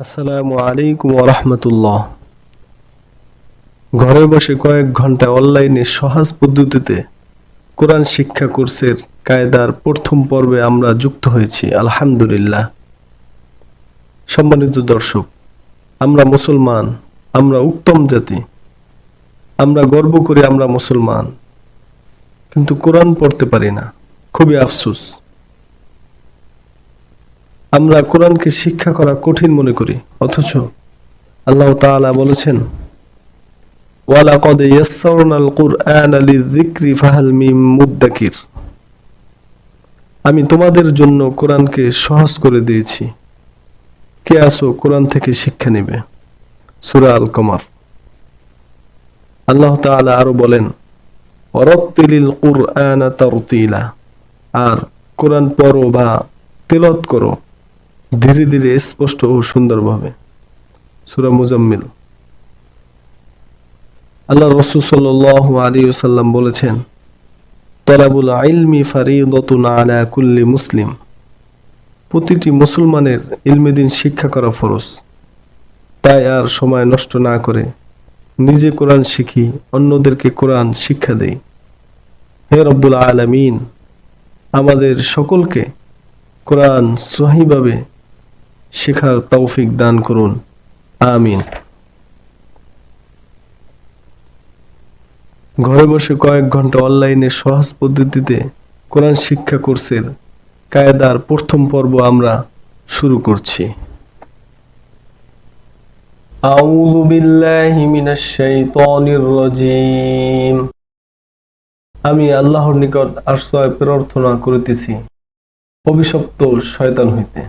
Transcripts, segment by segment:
আসসালামু আলাইকুম ওয়া রাহমাতুল্লাহ। ঘরে বসে কয়েক ঘন্টা অনলাইনে সহজ পদ্ধতিতে কোরআন শিক্ষা কোর্সের কায়দার প্রথম পর্বে আমরা যুক্ত হয়েছি। আলহামদুলিল্লাহ। সম্মানিত দর্শক, আমরা মুসলমান, আমরা উত্তম জাতি, আমরা গর্ব করি আমরা মুসলমান, কিন্তু কোরআন পড়তে পারি না। খুবই আফসোস। আমরা কোরআনকে শিক্ষা করা কঠিন মনে করি, অথচ আল্লাহ তাআলা বলেছেন, ওয়ালাকাদ ইয়াসসারনাল কুরআনা লিযিকরি ফাহাল মিন মুদ্দাকির। আমি তোমাদের জন্য কোরআনকে সহজ করে দিয়েছি, কে আসো কোরআন থেকে শিক্ষা নেবে। সূরা আল কমার। আল্লাহ তাআলা আরো বলেন, ওয়ারাত্তিলিল কুরআনা তারতিলা। আর কোরআন পড়ো বা তেলাওয়াত করো ধীরে ধীরে, স্পষ্ট ও সুন্দরভাবে। সূরা মুজাম্মিল। আল্লাহ রাসূল সাল্লাল্লাহু আলাইহি ওয়াসাল্লাম বলেছেন, তলাবুল ইলমি ফারিদাতুন আলা কুল্লি মুসলিম। প্রতিটি মুসলমানের ইলমে দ্বীন শিক্ষা করা ফরজ। তাই আর সময় নষ্ট না করে নিজে কোরআন শিখি, অন্যদেরকে কোরআন শিক্ষা দেই। হে রব্বুল আলামিন, আমাদের সকলকে কোরআন সহিভাবে শেখার তৌফিক দান করুন। আমিন। ঘরে বসে কয়েক ঘন্টা অনলাইনে সহজ পদ্ধতিতে কোরআন শিক্ষা কোর্সের কায়দার প্রথম পর্ব আমরা শুরু করছি। আউযু বিল্লাহি মিনাশ শাইতানির রাজীম। আমি আল্লাহর নিকট আশ্রয় প্রার্থনা করিতেছি অভিশপ্ত শয়তান হইতে।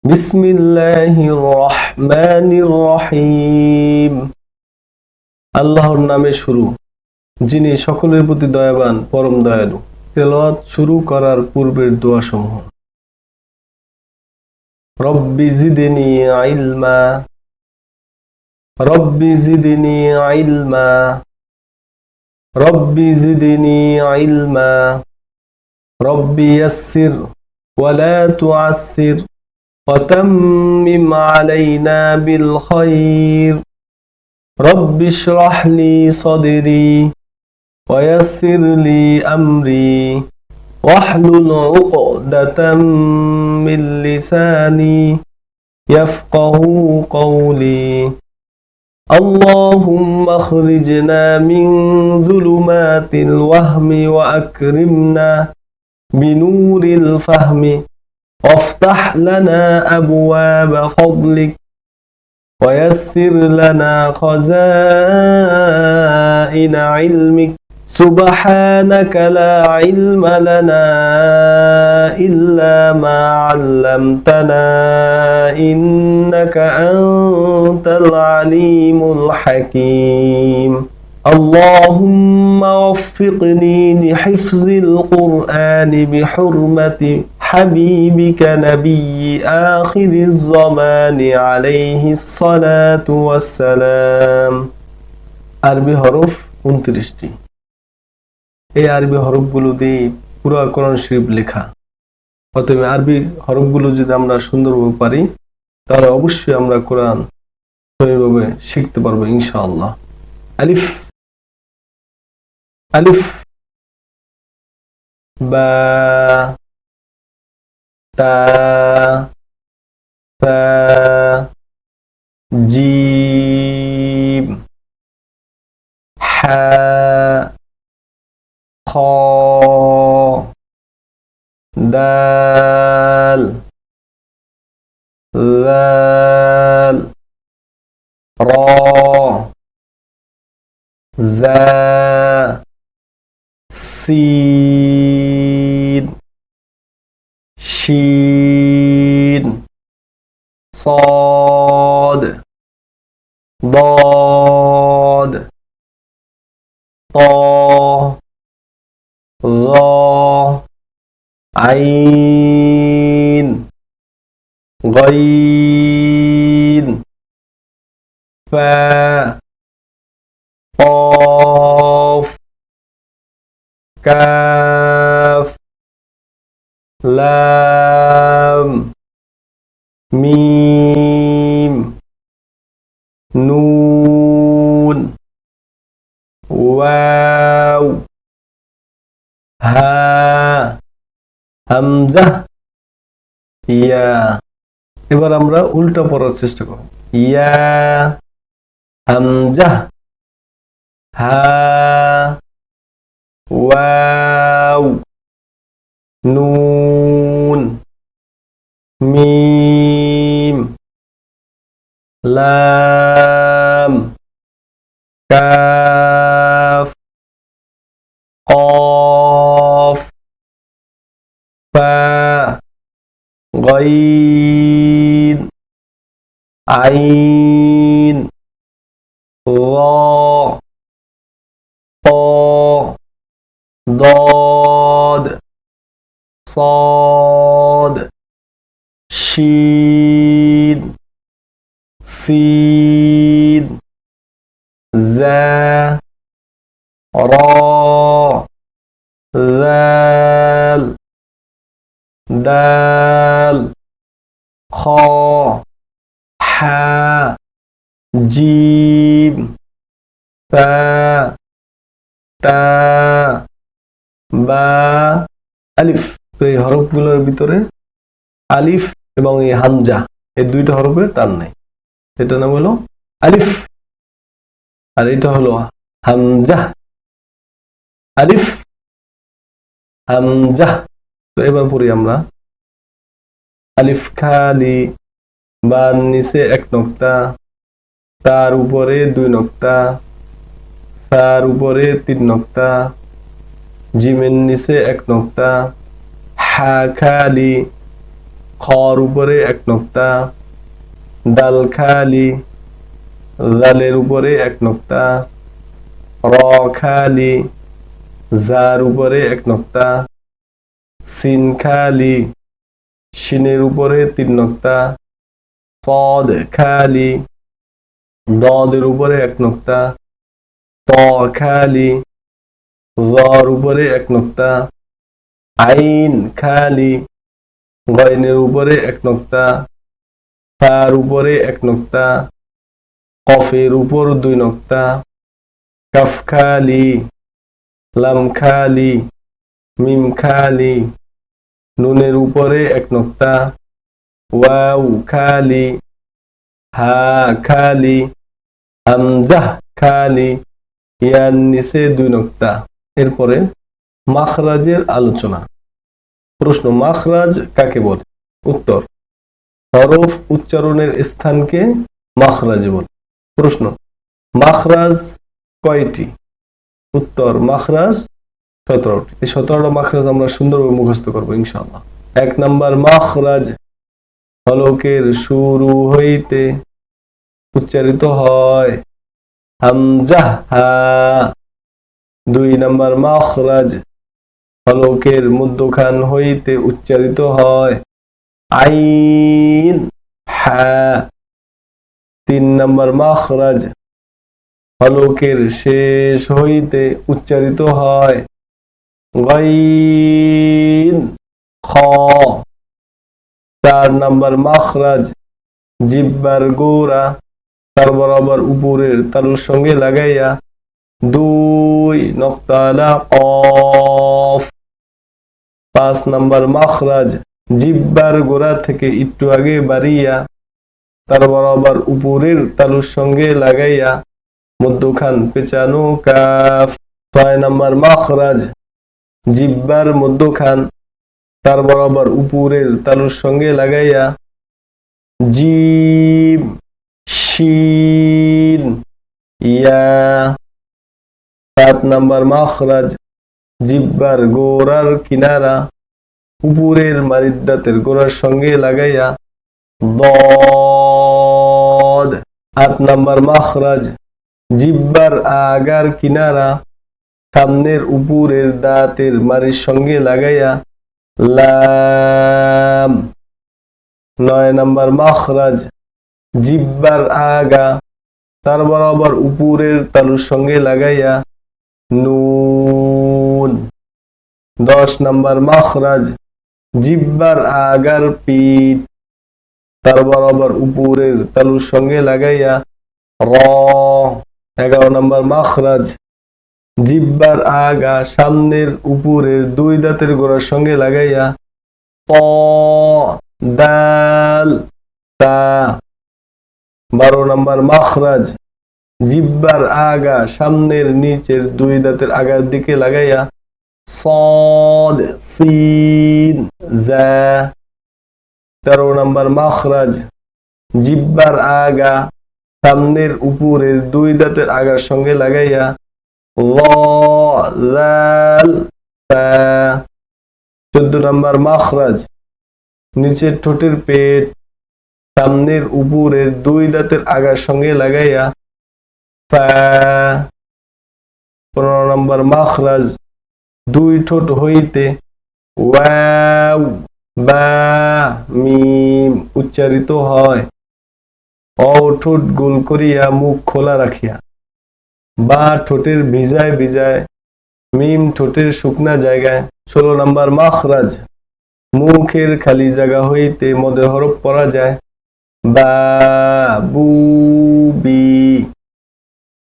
বিসমিল্লাহির রহমানির রহিম। আল্লাহর নামে শুরু, যিনি সকলের প্রতি দয়াবান, পরম দয়ালু। তেলাওয়াত শুরু করার পূর্বের দোয়া সমূহ। রব্বি জিদনি ইলমা, রব্বি জিদনি ইলমা, রব্বি জিদনি ইলমা, রব্বি ইয়াসসির ওয়া লা তুআসসির ওয়া তাম্মিম আলাইনা বিল খায়র। রব্বি ইশরাহ লি সাদরি ويسر لي أمري واحلل عقدة من لساني يفقه قولي. اللهم اخرجنا من ظلمات الوهم وأكرمنا بنور الفهم وافتح لنا أبواب فضلك ويسر لنا خزائن علمك. سبحانك لا علم لنا إلا ما علمتنا إنك أنت العليم الحكيم. اللهم وفقني لحفظ القرآن بحرمة حبيبك نبي آخر الزمان عليه الصلاة والسلام. আরবি হরফ 29টি। এই আরবি হরফগুলো দিয়ে পুরো কোরআন শরীফ লেখা। অতএব আরবি হরফগুলো যদি আমরা সুন্দরভাবে পারি, তাহলে অবশ্যই আমরা কোরআন সহিভাবে শিখতে পারবো ইনশাআল্লাহ। আলিফ, আলিফ, বা, তা, সা, জিম, হা, খ, দাল, লাল, র, জা, সিন, শিন, صاد، ضاد، طا، ظا، عين، غين، فا، قاف، كاف، لام، ميم، হামজা ইয়া। এবার আমরা উল্টা পড়ার চেষ্টা করব। ইয়া হামজা হা ওয়াও নুন মিম লাম কাফ কফ ফা গইন আইন র ত ضاد صاد شين سين زا را ذال دال خا حا জিম তা তা বা আলিফ। তো এই হরফগুলোর ভিতরে আলিফ এবং এই হামজা এই দুইটা হরফের টান নাই। এটা নাম হলো আলিফ আর এটা হলো হামজা। আলিফ হামজা। তো এবার পড়ি আমরা। আলিফ খালি, বার নিচে এক নক্তা, তার উপরে দুই নক্তা, তার উপরে তিন নক্তা, জিমের নিচে এক নক্তা, হা খালি, খর উপরে এক নক্তা, ডাল খালি, জালের উপরে এক নক্তা, র খালি, জার উপরে এক নক্তা, সিন খালি, শিনের উপরে তিন নক্তা, সদ খালি, দদের উপরে এক নক্তা, ত খালি, জর উপরে এক নক্তা, আইন খালি, গয়নের উপরে এক নক্তা, তার উপরে এক নক্তা, কফের উপর দুই নক্তা, কাফ খালি, লাম খালি, মিম খালি, নুনের উপরে এক নক্তা, ওয়াও খালি, হা খালি, হামজা খালি, ইয়ার নিচে দুই নক্তা। এরপরে মাখরাজের আলোচনা। প্রশ্ন, মাখরাজ কাকে বলে? উত্তর, হরফ উচ্চারণের স্থানকে মাখরাজ বলে। প্রশ্ন, মাখরাজ কয়টি? উত্তর, মাখরাজ 17টি। এই 17টা মাখরাজ আমরা সুন্দরভাবে মুখস্থ করবো ইনশাআল্লাহ। 1 নাম্বার মাখরাজ, হলকের শুরু হইতে উচ্চারিত হয় হামজা হা। 2 নাম্বার মাখরাজ, হলকের মধ্যখান হইতে উচ্চারিত হয় আইন হা। 3 নাম্বার মাখরাজ, হলকের শেষ হইতে উচ্চারিত হয় গাইন খ। 4 নাম্বার মাখরাজ, জিহ্বার গোড়া তার বরাবর উপরের তালুর সঙ্গে লাগাইয়া 2 নক্তা কফ। 5 নাম্বার মাখরাজ, জিহ্বার গোড়া থেকে একটু আগে বাড়িয়া তার বরাবর উপরের তালুর সঙ্গে লাগাইয়া মধ্যখান পেঁচানো কাফ। 6 নাম্বার মাখরাজ, জিহ্বার মধ্যখান তার বরাবর উপরের তালুর সঙ্গে লাগাইয়া জিম শিন ইয়া। 7 নাম্বার মাখরাজ, জিহ্বার গোড়ার কিনারা উপরের মারিদ্দাতের গোড়ার সঙ্গে লাগাইয়া দদ। 8 নাম্বার মাখরাজ, জিহ্বার আগার কিনারা সামনের উপরের দাঁতের মারির সঙ্গে লাগাইয়া লাম। 9 নাম্বার মাখরাজ, জিহ্বার আগা তার বরাবর উপরের তালুর সঙ্গে লাগাইয়া নুন। 10 নাম্বার মাখরাজ, জিহ্বার আগার পিঠ তার বরাবর উপরের তালুর সঙ্গে লাগাইয়া র। 11 নাম্বার মাখরাজ, জিহ্বার আগা সামনের উপরের দুই দাঁতের গোড়ার সঙ্গে লাগাইয়া ত, দাল, তা। 12 নম্বর মাখরাজ, জিহ্বার আগা সামনের নিচের দুই দাঁতের আগার দিকে লাগাইয়া صاد সিন জা। 13 নম্বর মাখরাজ, জিহ্বার আগা সামনের উপরের দুই দাঁতের আগার সঙ্গে লাগাইয়া ল লাল তা। 14 নম্বর মাখরাজ, নিচের ঠোঁটের পেট সামনের উপরের দুই দাঁতের আগার সঙ্গে লাগাইয়া ফা। 15 নম্বর মাখরাজ, দুই ঠোঁট হইতে ওয়াও বা মিম উচ্চারিত হয়। অ ঠোঁট গোল করিয়া মুখ খোলা রাখিয়া, বা ঠোঁটের ভিজায় ভিজায়, মিম ঠোঁটের শুকনা জায়গায়। 16 নম্বর মাখরাজ, মুখের খালি জায়গা হইতে মদে হরফ পড়া যায় বা বু বি।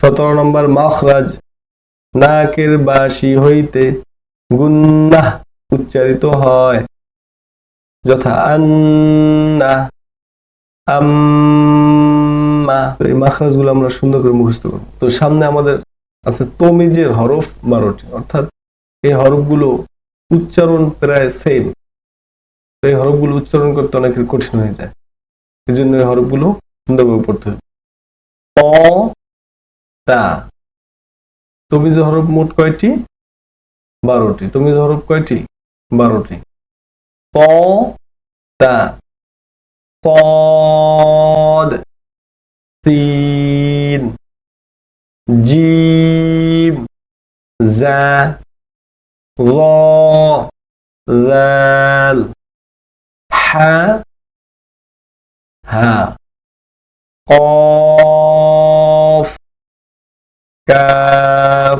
17 নম্বর মাখরাজ, নাকের বাসি হইতে গুন্নাহ উচ্চারিত হয়, যথা আন্না আম্মা। এই মাখরাজ গুলো আমরা সুন্দর করে মুখস্থ করব। তো সামনে আমাদের আছে তমিজের হরফ 12টি, অর্থাৎ এই হরফগুলো উচ্চারণ প্রায় সেম। এই হরফগুলো উচ্চারণ করতে অনেকের কঠিন হয়ে যায়, এই জন্য এই হরফগুলো সুন্দরভাবে পড়তে হবে। ত, তা। তমিজ হরফ মোট কয়টি? 12টি। তমিজ হরফ কয়টি? 12টি। ত, তা, صاد سين جيم زا ظا ذال حا হা قاف কাফ।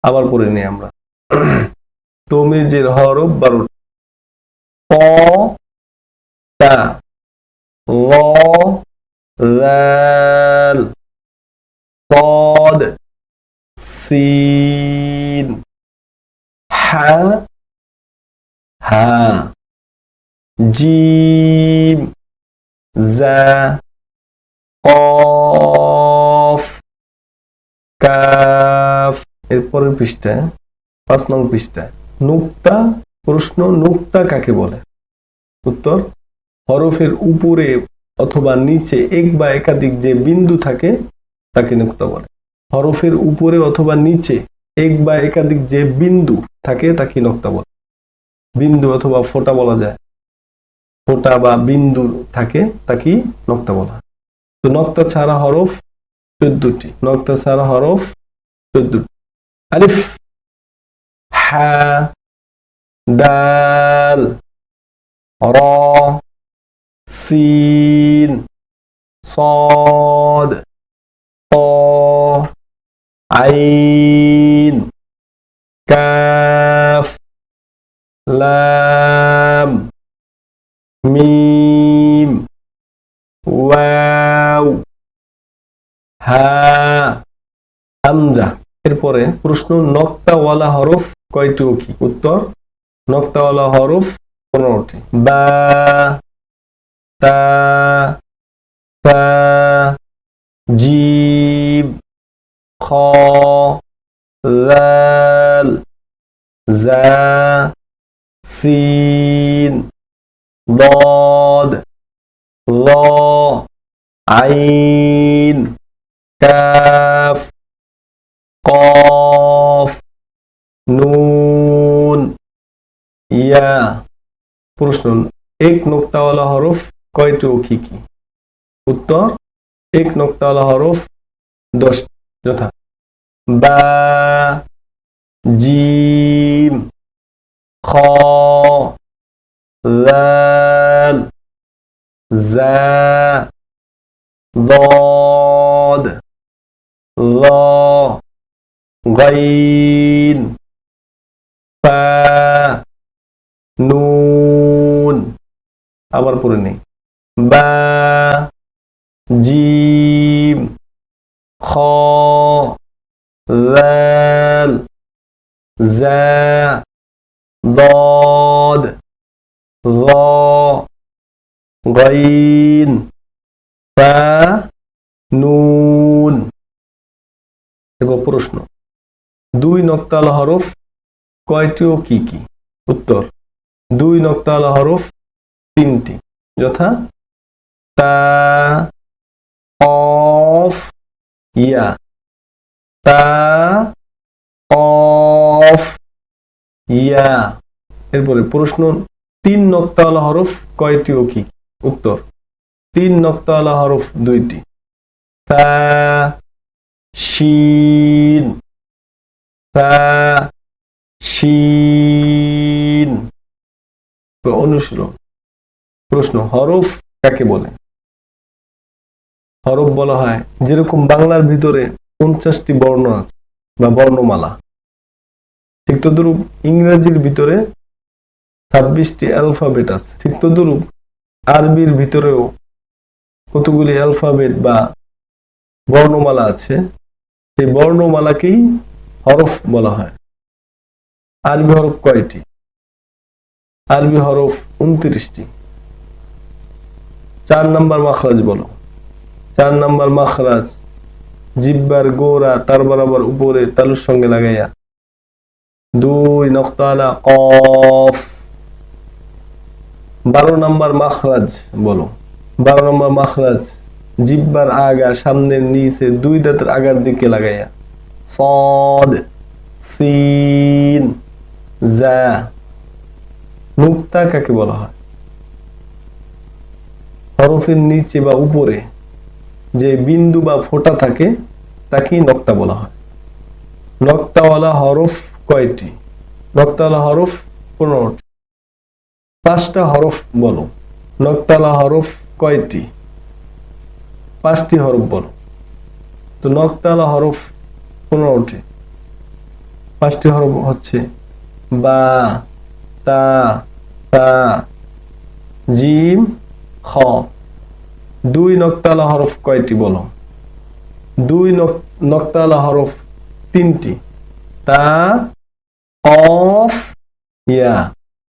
আবার পড়ে নিই আমরা। তমিজের হরফ 12টি। ত, তা, ল, লাল, صاد সিন হা হা জিম জা কফ কাফ। এরপরের পৃষ্ঠায় 5 নং পৃষ্ঠায় নুক্তা প্রশ্ন, নুক্তা কাকে বলে? উত্তর, হরফের উপরে অথবা নিচে এক বা একাধিক যে বিন্দু থাকে তাকে নুক্তা বলে। হরফের উপরে অথবা নিচে এক বা একাধিক যে বিন্দু থাকে তাকে নুক্তা বলে। বিন্দু অথবা ফোঁটা বলা যায়, ফোঁটা বা বিন্দু থাকে তাকে নুক্তা বলা। তো নুক্তা ছাড়া হরফ 14টি। নুক্তা ছাড়া হরফ 14টি। আলিফ, হা, দাল, র, সিন, صاد ط আইন কাফ লাম মিম ওয়াও হা হামজা। এরপরে প্রশ্ন, নক্তাওয়ালা হরফ কয়টি ও কি? উত্তর, নক্তাওয়ালা হরফ 15টি। বা, তা, ফা, জিম, খ, লাল, জা, সিন, ضاد ল, আইন কাফ কফ নুন ইয়া। প্রশ্ন, এক নোক্তাওয়ালা হরফ কয়টি ও কি কি? উত্তর, এক নোক্তাওয়ালা হরফ 10, যথা বা, জিম, খ, লাল, জা, ضاد ল, গাইন, ফা, নুন। আবার পড়ে নেই। বা, জিম, খ, লাল, জা, ضاد সাইন, ফা, নুন। এরপর প্রশ্ন, 2 নক্তাওয়ালা হরফ কয়টি ও কি কি? উত্তর, 2 নক্তাওয়ালা হরফ 3টি, যথা তা, কফ, ইয়া। তা, কফ, ইয়া। এরপরে প্রশ্ন, 3 নক্তাওয়ালা হরফ কয়টি ও কি? উত্তর, 3 নক্তাওয়ালা হরফ 2টি, ফা, শিন, ফা, শিন। অনুশীলন। প্রশ্ন, হরফ কাকে বলে? হরফ বলা হয় যেরকম বাংলার ভিতরে 50টি বর্ণ আছে বা বর্ণমালা, ঠিক তদ্রূপ ইংরেজির ভিতরে 26টি অ্যালফাবেট আছে। ঠিক তদ্রূপ আরবির ভিতরেও কতগুলি অ্যালফাবেট বা বর্ণমালা আছে, সেই বর্ণমালাকেই হরফ বলা হয়। আরবি হরফ কয়টি? আরবি হরফ 29টি। 4 নাম্বার মাখরাজ বলো। 4 নাম্বার মাখরাজ জিহ্বার গোড়া তার বরাবর উপরে তালুর সঙ্গে লাগাইয়া 2 নক্তাওয়ালা কফ। 12 নাম্বার মাখরাজ বলো। 12 নাম্বার মাখরাজ জিহ্বার আগা সামনের নিচে 2 দাঁতের আগার দিকে লাগাইয়া সদ, সিন, জা। নুক্তা কাকে বলা হয়? হরফের নিচে বা উপরে যে বিন্দু বা ফোঁটা থাকে তাকেই নক্তা বলা হয়। নক্তাওয়ালা হরফ কয়টি? নক্তাওয়ালা হরফ 15টি। 5টা হরফ বলো। নক্তাওয়ালা হরফ কয়টি? 5টি হরফ বলো। তো নক্তাওয়ালা হরফ 15টি। 5টি হরফ হচ্ছে বা, তা, তা, জিম, খ। 2 নক্তাওয়ালা হরফ কয়টি বলো? 2 নক্তাওয়ালা হরফ 3টি, তা, কফ, ইয়া।